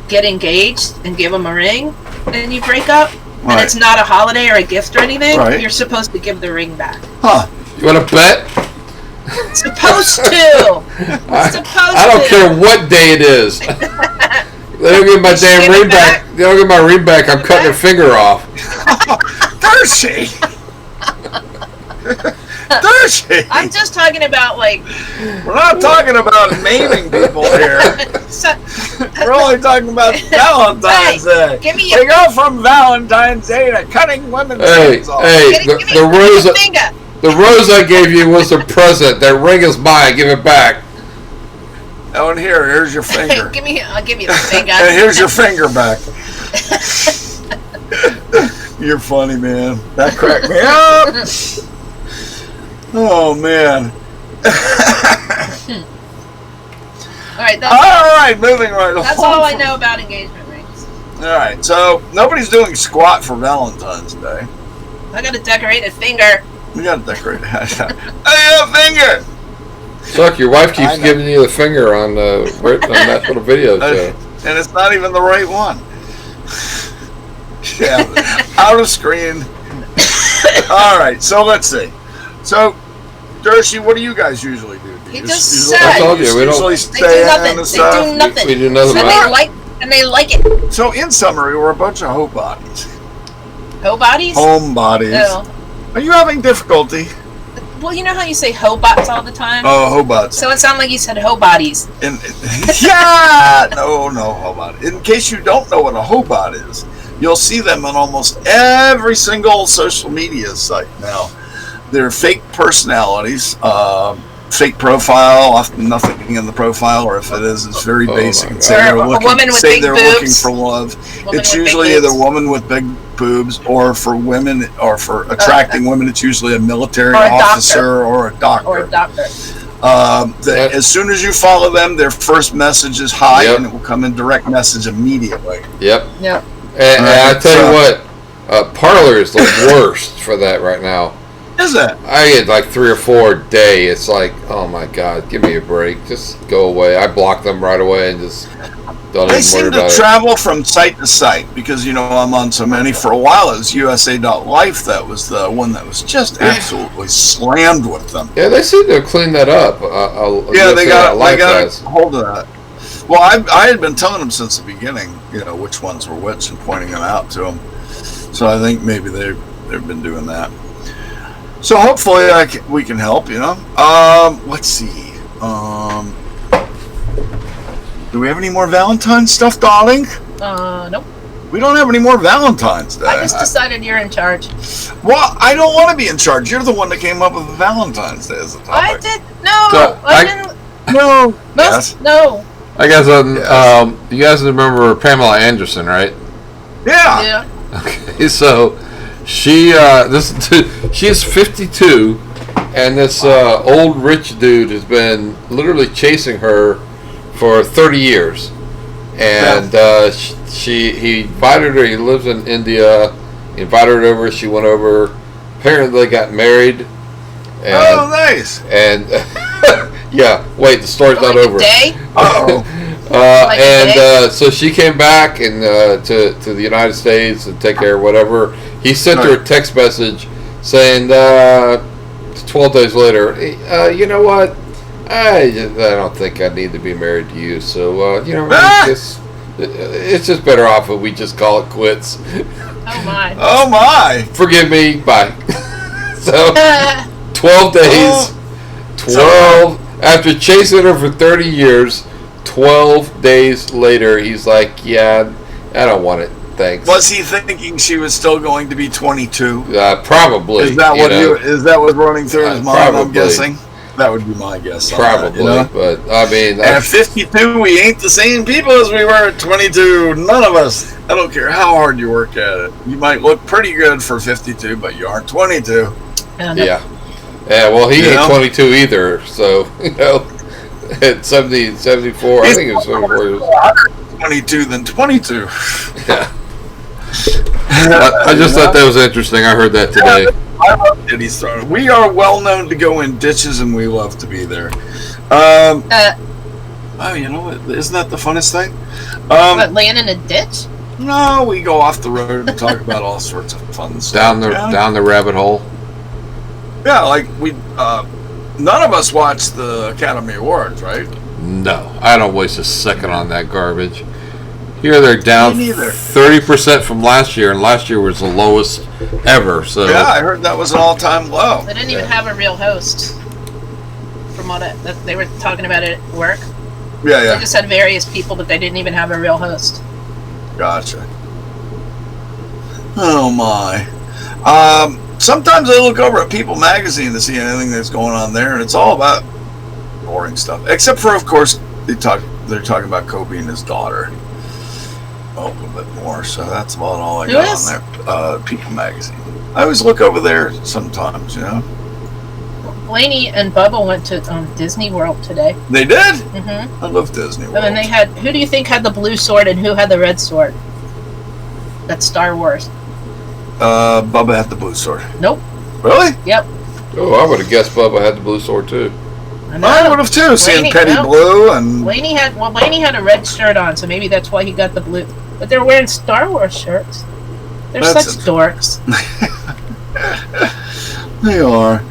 get engaged and give them a ring, and you break up, and Right. it's not a holiday or a gift or anything, Right. you're supposed to give the ring back. Huh. You want to bet? Supposed to. I don't care what day it is. They don't get my damn give it ring back. They don't get my ring back. I'm cutting their finger off. Thirsty. Thirsty. I'm just talking about like. We're not talking about maiming people here. We're only talking about Valentine's Day. Give me We a go from Valentine's Day to cutting women's Hey, rings off. hey, give me the rose, a finger. the rose I gave you was a present. That ring is mine. Give it back. Oh, and here's your finger. I'll give you the finger. And here's your finger back. You're funny, man. That cracked me up. Oh, man. All right, All right, moving right along. that's all I know about engagement rings. All right, so nobody's doing squat for Valentine's Day. I got a decorated finger. We got to decorate a hashtag. Hey, a finger! Suck, your wife I keeps know. giving you the finger on that little video show. And it's not even the right one. Yeah, out of screen. All right, so let's see. So, Dershie, what do you guys usually do? Do He you just usually, said- I told you, we don't- usually They stay do nothing. in and They stuff? do nothing. We do nothing And about they like it. So, in summary, we're a bunch of homebodies. Homebodies? Homebodies. No. Are you having difficulty? Well, you know how you say hobots all the time? Oh, hobots. So it sounded like you said hobodies. Yeah, no, hobot. In case you don't know what a hobot is, you'll see them on almost every single social media site now. They're fake personalities, fake profile, often nothing in the profile, or if it is, it's very Oh basic. my And say God. they're Or a looking, woman with say big they're boobs. looking for love. Woman It's with big usually either boobs. woman with big boobs, or for women, or for attracting women, it's usually a military Or a doctor. officer or a doctor. Or a doctor. Yep. As soon as you follow them, their first message is hi, Yep. and it will come in direct message immediately. Yep. Yep. And I Right, tell you so- what, Parlor is the worst for that right now. Is that? I get like 3 or 4 a day. It's like, oh my God, give me a break. Just go away. I block them right away and just don't They even worry seem to about it. travel from site to site because, I'm on so many. For a while, it was USA.life that was the one that was just absolutely slammed with them. Yeah, they seem to have cleaned that up. Yeah, they got Life a has. hold of that. Well, I had been telling them since the beginning, which ones were which and pointing them out to them. So I think maybe they've been doing that. So hopefully we can help. Let's see. Do we have any more Valentine's stuff, darling? Nope. We don't have any more Valentine's Day. I just decided you're in charge. Well, I don't want to be in charge. You're the one that came up with Valentine's Day as a I topic. did. No. So, I didn't. No. Most, Yes. No. I guess Yes. you guys remember Pamela Anderson, right? Yeah. Yeah. Okay, so She she's 52, and this old rich dude has been literally chasing her for 30 years. And he invited her. He lives in India. He invited her over. She went over. Apparently, they got married. And, Oh, nice. And yeah, wait, the story's not over. Day? Oh, So she came back and to the United States to take care of whatever. He sent her a text message saying 12 days later, hey, you know what? I don't think I need to be married to you. So it's just better off if we just call it quits. Oh my. oh my. Forgive me. Bye. So 12 days. 12 after chasing her for 30 years. 12 days later, he's like, yeah, I don't want it. Thanks. Was he thinking she was still going to be 22? Probably. Is that what's running through his mind? Probably. I'm guessing. That would be my guess. Probably, but I mean, at 52, we ain't the same people as we were at 22. None of us. I don't care how hard you work at it. You might look pretty good for 52, but you aren't 22. Yeah. Well, he ain't 22 either. So at 70, 74, I think it was 74 years. 22 than 22. Yeah. I just thought that was interesting. I heard that today. I love it. He's throwing. We are well known to go in ditches, and we love to be there. Oh, you know what? Isn't that the funnest thing? What, laying in a ditch? No, we go off the road and talk about all sorts of fun stuff. Down the rabbit hole. Yeah, like we. None of us watched the Academy Awards, right? No, I don't waste a second on that garbage. Here they're down 30% from last year, and last year was the lowest ever. So yeah, I heard that was an all-time low. They didn't even have a real host. From what they were talking about it at work. Yeah. They just had various people, but they didn't even have a real host. Gotcha. Oh my. Sometimes I look over at People Magazine to see anything that's going on there, and it's all about boring stuff. Except for, of course, they're talking about Kobe and his daughter a little bit more. So that's about all I got on there. People Magazine. I always look over there sometimes, Blaney and Bubba went to Disney World today. They did? Mm-hmm. I love Disney World. And then they had, who do you think had the blue sword and who had the red sword? That's Star Wars. Bubba had the blue sword. Nope. Really? Yep. Oh, I would have guessed Bubba had the blue sword too. I would have too, seeing Petty Blue and... Blaney had a red shirt on, so maybe that's why he got the blue. But they're wearing Star Wars shirts. They're such dorks. They are.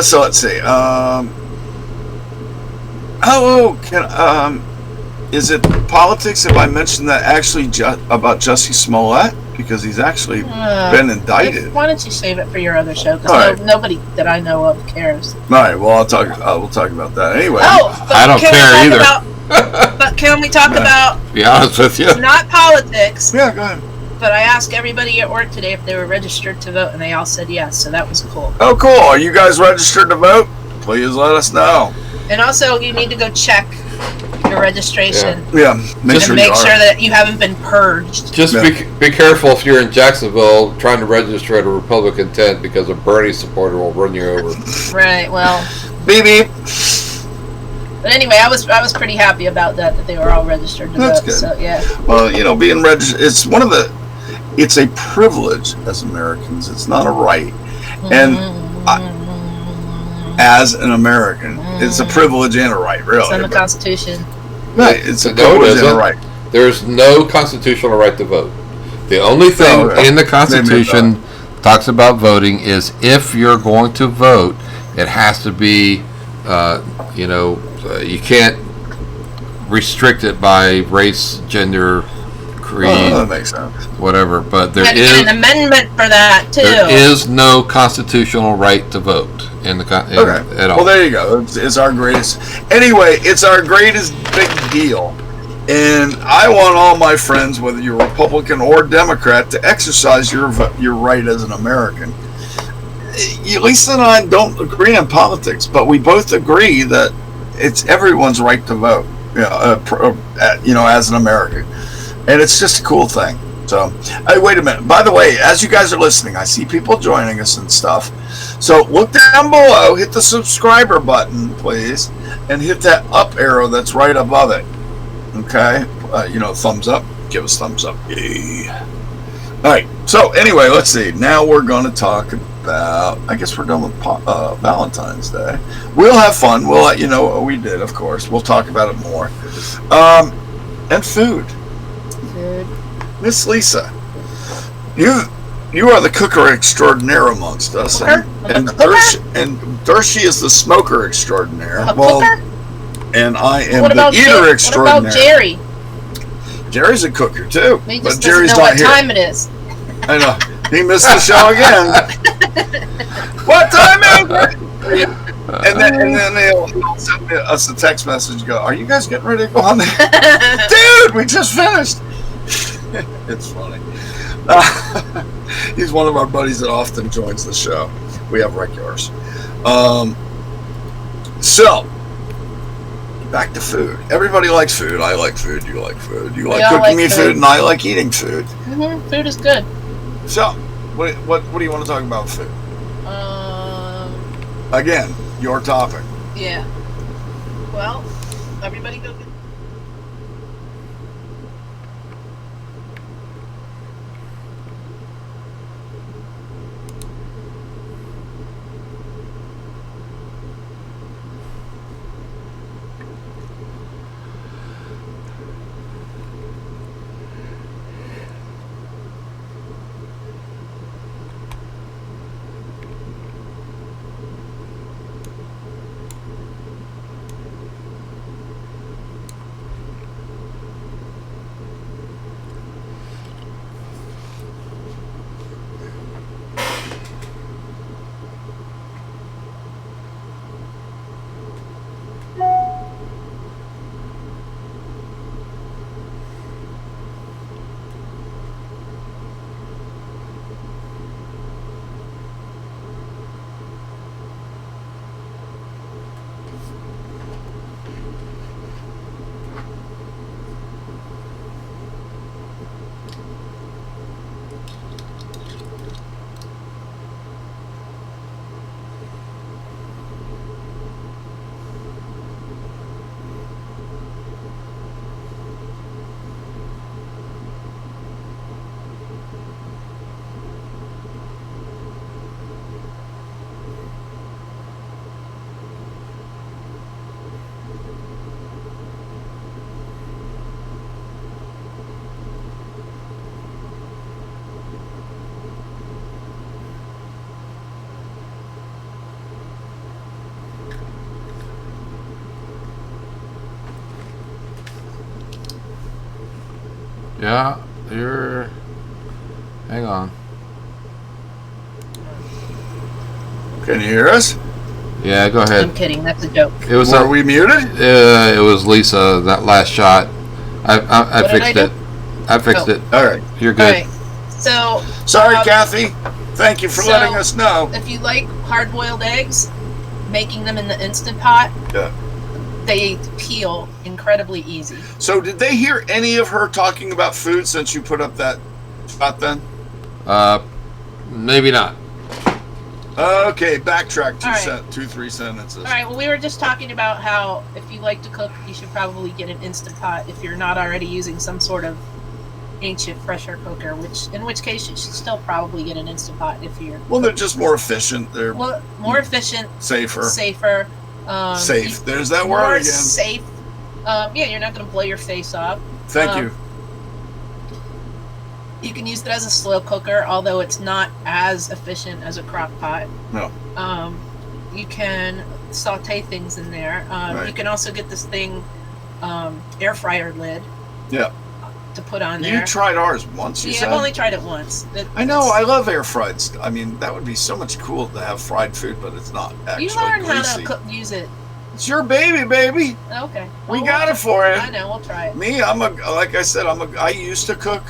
So let's see. Is it politics if I mentioned that actually about Jussie Smollett? Because he's actually been indicted. Why don't you save it for your other show? Because nobody that I know of cares. All right. Well, we'll talk about that anyway. Oh, I don't care either. But can we talk about? To be honest with you, not politics. Yeah, go ahead. But I asked everybody at work today if they were registered to vote, and they all said yes. So that was cool. Oh, cool. Are you guys registered to vote? Please let us know. And also, you need to go check your registration. Yeah. Make sure that you haven't been purged. Just be careful if you're in Jacksonville trying to register at a Republican tent, because a Bernie supporter will run you over. Right. Well. Beep beep. But anyway, I was pretty happy about that they were all registered to vote. That's good. So yeah. Well, being registered, it's a privilege as Americans. It's not a right. And as an American, it's a privilege and a right, really. It's in the Constitution. Right, it's a privilege and a right. There's no constitutional right to vote. The only thing in the Constitution talks about voting is if you're going to vote, it has to be, you can't restrict it by race, gender, creed. That makes sense. Whatever, but there is an amendment for that too. There is no constitutional right to vote in the at all. Well, there you go. It's our greatest. Anyway, it's our greatest big deal, and I want all my friends, whether you're Republican or Democrat, to exercise your right as an American. Lisa and I don't agree on politics, but we both agree that it's everyone's right to vote. As an American. And it's just a cool thing. So, hey, wait a minute. By the way, as you guys are listening, I see people joining us and stuff. So look down below, hit the subscriber button, please, and hit that up arrow that's right above it. Okay? Thumbs up. Give us thumbs up. Yay. All right. So anyway, let's see. Now we're going to talk about, I guess we're done with Valentine's Day. We'll have fun. We'll let you know what we did, of course. We'll talk about it more. And food. Miss Lisa, you are the cooker extraordinaire amongst us, and Dershie is the smoker extraordinaire. Cooker? And I am the eater extraordinaire. What about Jerry? Jerry's a cooker too, He but just Jerry's doesn't know not what here. time it is. I know he missed the show again. What time is it? And then they'll send us a text message and go, are you guys getting ready to go on there? Dude, we just finished. It's funny. He's one of our buddies that often joins the show. We have regulars. So, back to food. Everybody likes food. I like food. You like food. You like cooking me food, and I like eating food. Mm-hmm. Food is good. So, what do you want to talk about with food? Again, your topic. Yeah. Well, everybody go get. Yeah, hang on. Can you hear us? Yeah, go ahead. I'm kidding. That's a joke. It was Were we muted? it was Lisa, that last shot. I What did fixed I it. do? I fixed it. All right. You're All good. right. So, Sorry, Kathy. Thank you for so- letting us know. if you like hard-boiled eggs, making them in the Instant Pot, Yeah. they peel incredibly easy. So, did they hear any of her talking about food since you put up that shot then? Maybe not. Okay, backtrack All right. 3 sentences. All right. Well, we were just talking about how if you like to cook, you should probably get an Instant Pot if you're not already using some sort of ancient pressure cooker. In which case, you should still probably get an Instant Pot if you're Well, they're just more efficient. They're more efficient, safer. safer. Safe. There's that more word again. safe. Yeah, you're not going to blow your face off. Thank you. You can use it as a slow cooker, although it's not as efficient as a crock pot. No. You can saute things in there. Right. You can also get this thing, air fryer lid. Yeah. To put on there. You tried ours once, you Yeah, said? I've only tried it once. I know, I love air fried stuff. I mean, that would be so much cool to have fried food, but it's not actually You learn greasy. how to use it. It's your baby, baby. Okay. We got it for you. I know, we'll try it. Me, like I said, I used to cook,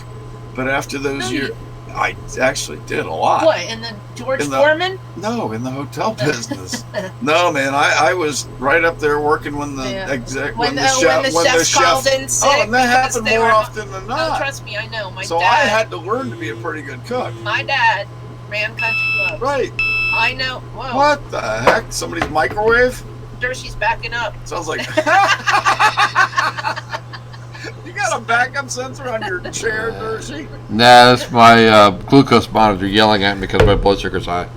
but after those No, years, I actually did a lot. What, in the George In the- Foreman? No, in the hotel business. No, man, I was right up there working when the Yeah. exec When the chef chefs called in sick. Oh, and that because happened they more were- often than Oh, not. trust me, I know. So I had to learn to be a pretty good cook. My dad ran country clubs. Right. I know. Whoa. What the heck? Somebody's microwave? Dershey's backing up. Sounds like. You got a backup sensor on your chair, Dershey? Nah, that's my glucose monitor yelling at me because my blood sugar's high.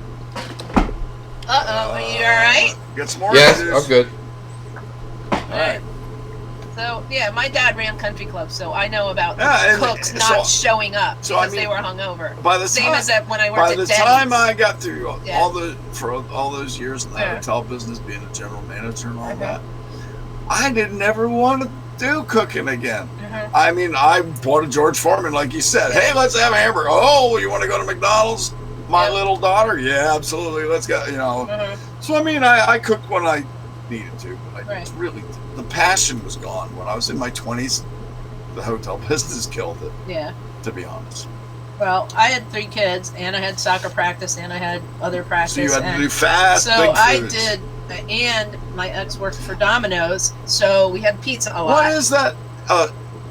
Uh-oh, are you alright? Get some more Yes, juice. I'm good. Alright. So, yeah, my dad ran country clubs, so I know about Yeah, and cooks so- not showing up so, I because they mean, were hungover. By the Same time, as that when I by worked the at Denny's. time I got through Yeah. all those years in the Yeah. hotel business, being a general manager and all Okay. that, I didn't ever want to do cooking again. Mhm. I mean, I bought a George Foreman, like you said. Yeah. Hey, let's have a hamburger. Oh, you want to go to McDonald's? My Yeah. little daughter? Yeah, absolutely. Let's go. Mhm. So I mean, I cooked when I needed to, but I Right. really the passion was gone when I was in my 20s. The hotel business killed it, Yeah. to be honest. Well, I had 3 kids, and I had soccer practice, and I had other practice. So you had to and do fast, so big I foods. did, and my ex worked for Domino's, so we had pizza a lot. What is that?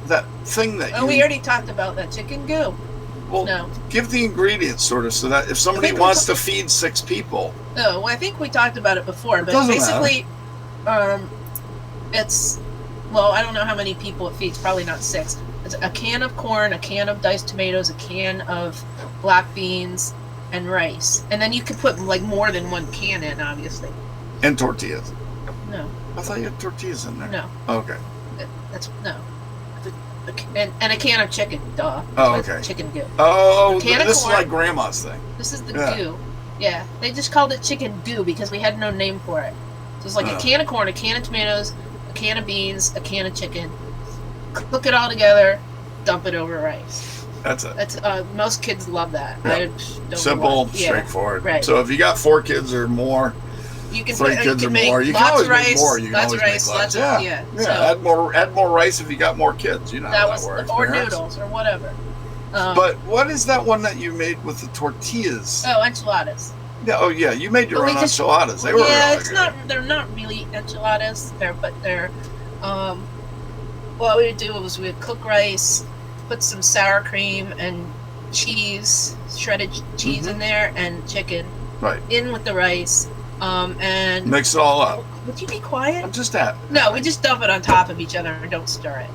That thing that Oh, you we already talked about that chicken goo. well No. give the ingredients sort of so that if somebody think we wants to feed 6 people, No, well, I think we talked about it before, but doesn't basically, it's, well, I don't know how many people it feeds. Probably not 6. It's a can of corn, a can of diced tomatoes, a can of black beans, and rice. And then you could put like more than 1 can in, obviously. and tortillas. No, I thought you had tortillas in there. no, Okay. that's no. And a can of chicken, duh. Oh, That's okay. Chicken goo. Oh, Can of this is corn. like grandma's thing. This is the Yeah. goo. Yeah, they just called it chicken goo because we had no name for it. So it's like a can of corn, a can of tomatoes, a can of beans, a can of chicken. Cook it all together, dump it over rice. That's it. That's most kids love that. Yeah. I don't know Simple, why. Yeah. straightforward. right. So if you got 4 kids or more, You can 3 put, kids you or can make more, you can lots always of rice, make more. You can lots always of rice, make lots lots. of Yeah. So Add more rice if you got more kids. You know that how was that works. or parents. noodles or whatever. But what is that one that you made with the tortillas? Oh, enchiladas. Yeah. Oh, yeah. You made your But we own just- enchiladas. They were yeah, really it's good. not. They're not really enchiladas. They're. What we would do was we would cook rice, put some sour cream and cheese, shredded cheese in there, and chicken Right. in with the rice. And Mix it all up. would you be quiet? I'm just at. No, we just dump it on top of each other and don't stir it.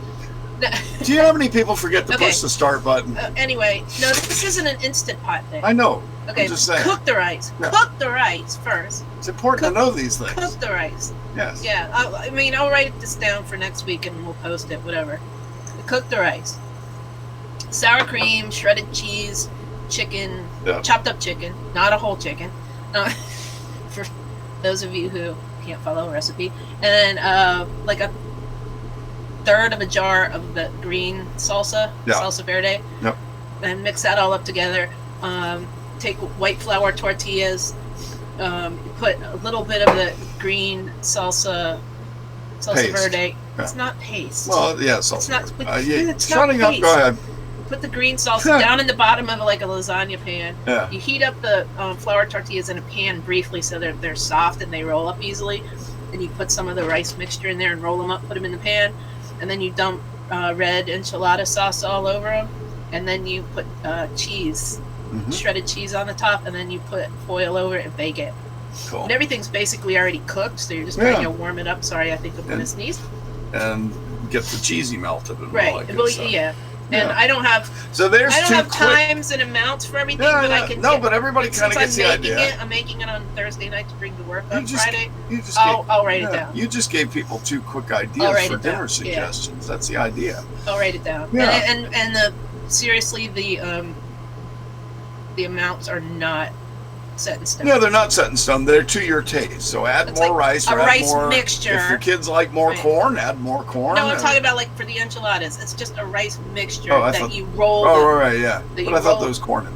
No, Do you know how many people forget to Okay. push the start button? anyway, no, this isn't an instant pot thing. I know. Okay, I'm just saying. cook the rice. Yeah. Cook the rice first. It's important to know these things. Cook the rice. Yes. Yeah, I mean, I'll write this down for next week and we'll post it, whatever. Cook the rice. Sour cream, shredded cheese, chicken, Yeah. chopped up chicken, not a whole chicken. For those of you who can't follow a recipe. And then like a third of a jar of the green salsa, Yeah. salsa verde. Yep. And mix that all up together. Take white flour tortillas. Put a little bit of the green salsa Paste. verde. Yeah. It's not paste. Well, yes. It's not- yeah, it's not shutting up. paste. Go ahead. Put the green salsa down in the bottom of like a lasagna pan. Yeah. You heat up the flour tortillas in a pan briefly so they're soft and they roll up easily. Then you put some of the rice mixture in there and roll them up, put them in the pan. And then you dump red enchilada sauce all over them. And then you put cheese, Mhm. shredded cheese on the top. And then you put foil over it and bake it. Cool. And everything's basically already cooked, so you're just Yeah. trying to warm it up. Sorry, I think I'm going to sneeze. And get the cheesy melted and all Right. that good Well, stuff. yeah. And Yeah. I don't have So there's I don't two have quick. times and amounts for everything, Yeah, but yeah. I can. No, but everybody kind since of gets the I'm making idea. it, I'm making it on Thursday night to bring to work You on just- Friday. You just I'll gave, write it yeah, down. You just gave people 2 quick I'll ideas write for it down. dinner Yeah. suggestions. That's the idea. I'll write it down. Yeah. And seriously, the amounts are not set in stone. No, they're not set in stone. They're to your taste. So add It's more like rice a or add rice more. mixture. If your kids like more Right. corn, add more corn. No, I'm and- talking about like for the enchiladas. It's just a rice mixture Oh, I that thought- you roll. Oh, the- right, yeah. that But you I thought roll- there was corn in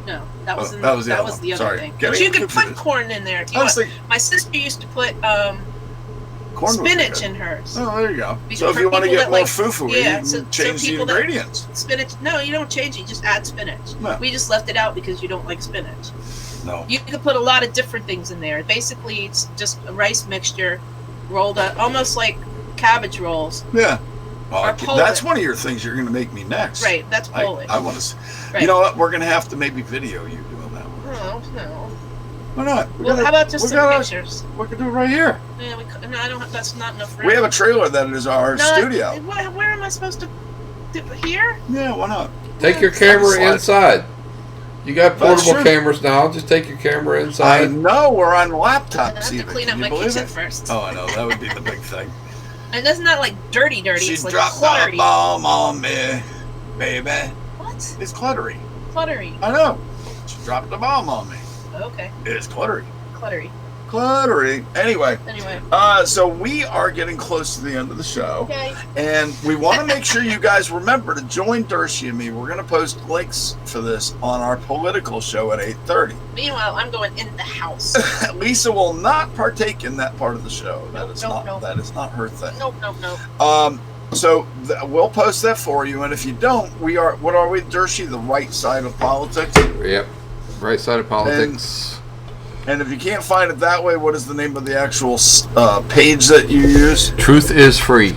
there. No, that was Oh, in that was the other was one. the other Sorry. thing. Getting But you can confused. put corn in there if you I was want. thinking My sister used to put corn would be spinach good. in hers. Oh, there you go. Because So if for you want to people get that more like- foo-foo, yeah, you so change the people that- ingredients. Spinach? No, you don't change it. You just add spinach. No. We just left it out because you don't like spinach. No. You could put a lot of different things in there. Basically, it's just a rice mixture rolled up, almost like cabbage rolls. Yeah. Oh, Or that's Polish. one of your things you're going to make me next. Right, that's Polish. I want to. Right. You know what? We're going to have to maybe video you doing that one. No, no. Why not? Well, how about just we some gotta- pictures? We can do it right here. Yeah, no, I don't. That's not enough room. We have a trailer that is our No, studio. Where am I supposed to? Here? Yeah, why not? Take your camera Slide. inside. You got That's portable true. cameras now. Just take your camera I inside. know we're on I laptops. have to Even. clean Can up you my believe kitchen it? first. Oh, I know. That would be the big thing. And that's not like dirty. She It's like dropped the cluttery. bomb on me, baby. What? It's cluttery. Cluttery. I know. She dropped the bomb on me. Okay. It's cluttery. Cluttery. Cluttery. Anyway, Anyway. so we are getting close to the end of the show. Okay. And we want to make sure you guys remember to join Dershie and me. We're going to post links for this on our political show at 8:30. Meanwhile, I'm going in the house. Lisa will not partake in that part of the show. Nope, nope. That is not her thing. Nope. So we'll post that for you. And if you don't, what are we, Dershie? The right side of politics. Yep. Right side of politics. And if you can't find it that way, what is the name of the actual page that you use? Truth is free.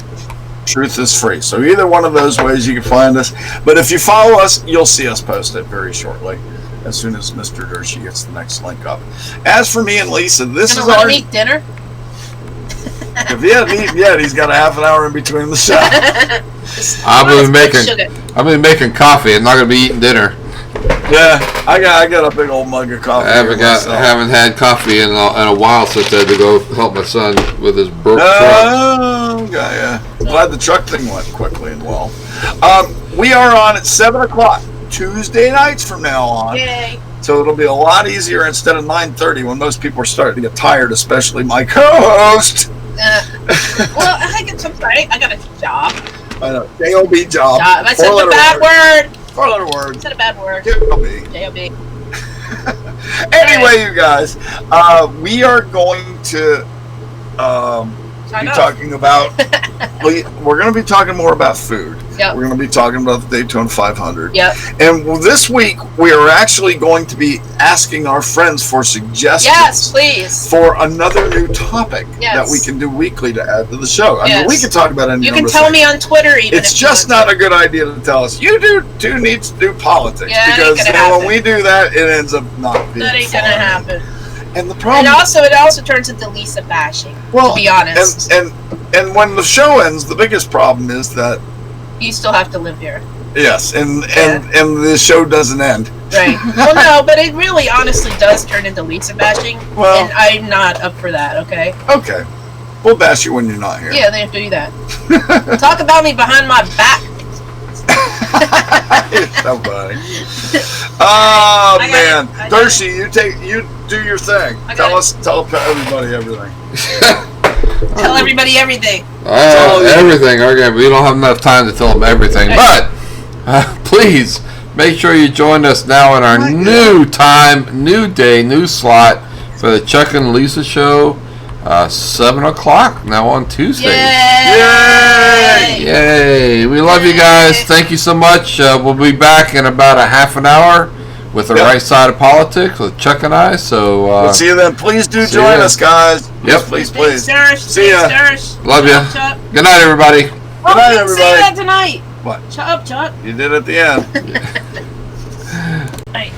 Truth is free. So either one of those ways you can find us. But if you follow us, you'll see us post it very shortly, as soon as Mr. Dershie gets the next link up. As for me and Lisa, this Gonna is let our. him eat dinner. If he hasn't eaten yet, he's got a half an hour in between the show. I'm Lots gonna of make sugar. I'm gonna be making coffee. I'm not gonna be eating dinner. Yeah, I got a big old mug of coffee. I here myself. haven't had coffee in a while since I had to go help my son with his broke truck. Oh, okay, yeah. Glad the truck thing went quickly and well. We are on at 7 o'clock Tuesday nights from now on. Yay. So it'll be a lot easier instead of 9:30 when most people are starting to get tired, especially my co-host. Well, I'm sorry. I got a job. I know. J-O-B job. I said the bad word. 4-letter I word. said a bad word. J-O-B. J-O-B. Anyway, you guys, we are going to I be know. talking about. We're going to be talking more about food. Yep. We're going to be talking about the Daytona 500. Yep. And this week, we are actually going to be asking our friends for suggestions. Yes, please. For another new topic Yes. that we can do weekly to add to the show. I mean, Yes. we can talk about any You number can of tell things. me on Twitter even. It's if you just want not a good idea to tell us. You do need to do politics, Yeah, that because ain't gonna then when happen. we do that, it ends up not to. being That ain't fun. gonna happen. And the And problem, it also turns into Lisa bashing. well, to be honest, and when the show ends, the biggest problem is that you still have to live here. yes, and the show doesn't end. Right. Well, no, but it really, honestly, does turn into Lisa bashing, Well- and I'm not up for that. Okay. Okay, we'll bash you when you're not here. Yeah, they have to do that. Talk about me behind my back. Somebody. Oh I got man, it. I got Dershie, you do your thing. I got Tell everybody everything. Tell everybody everything. Everything. Okay, we don't have enough time to tell them everything, but please make sure you join us now in our new time, new day, new slot for the Chuck and Lisa show. 7 o'clock now on Tuesday. Yay! Yay! We love you guys. Thank you so much. We'll be back in about a half an hour with the right side of politics with Chuck and I. So We'll see you then. Please do see join ya. us, guys. Yep. Please. See ya. Love ya. Chuck. Good night, everybody. Oh, night, we didn't say everybody. that tonight. What? Shut up, Chuck. You did at the end. Right.